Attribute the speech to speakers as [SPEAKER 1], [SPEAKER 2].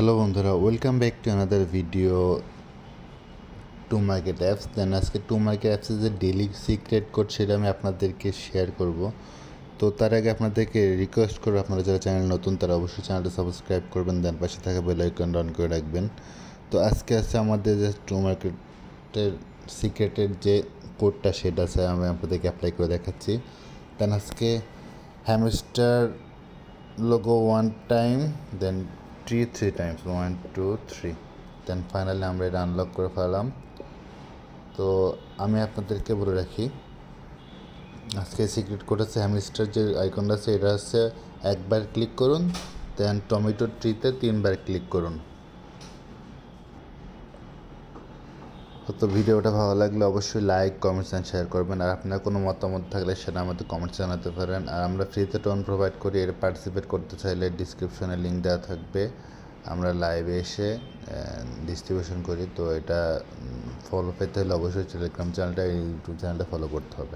[SPEAKER 1] Hello বন্ধুরা, welcome back to another video to market apps. Then আজকে to market অ্যাপসের যে ডেইলি সিক্রেট কোড সেটা আমি আপনাদেরকে শেয়ার করব। তো তার আগে আপনাদেরকে রিকোয়েস্ট করবো, আপনারা যারা চ্যানেল নতুন তারা অবশ্যই চ্যানেলটা সাবস্ক্রাইব করবেন, দেন পাশে থাকা বেল আইকন অন করে রাখবেন। তো আজকে আছে আমাদের যে টু মার্কেটের সিক্রেটের যে কোডটা সেটা আছে আমি আপনাদেরকে অ্যাপ্লাই করে দেখাচ্ছি। দেন আজকে hamster logo one time, then tree three times, 1 2 3, দেন ফাইনালি আমরা এটা আনলক করে ফেলাম। তো আমি আপনাদেরকে বলে রাখি, আজকে সিক্রেট কোড আছে হ্যামস্টার যে আইকনটা আছে এটা হচ্ছে একবার ক্লিক করুন, দেন টমেটো ট্রিতে 3বার ক্লিক করুন। তো ভিডিওটা ভালো লাগলে অবশ্যই লাইক, কমেন্টস অ্যান্ড শেয়ার করবেন। আর আপনার কোনো মতামত থাকলে সেটা আমাদের কমেন্টস জানাতে পারেন। আর আমরা ফ্রিতে টোন প্রোভাইড করি, এর পার্টিসিপেট করতে চাইলে ডিসক্রিপশনে লিঙ্ক দেওয়া থাকবে। আমরা লাইভে এসে ডিস্ট্রিবিউশন করি। তো এটা ফলো পেতে হলে অবশ্যই টেলিগ্রাম চ্যানেলটা, ইউটিউব চ্যানেলটা ফলো করতে হবে।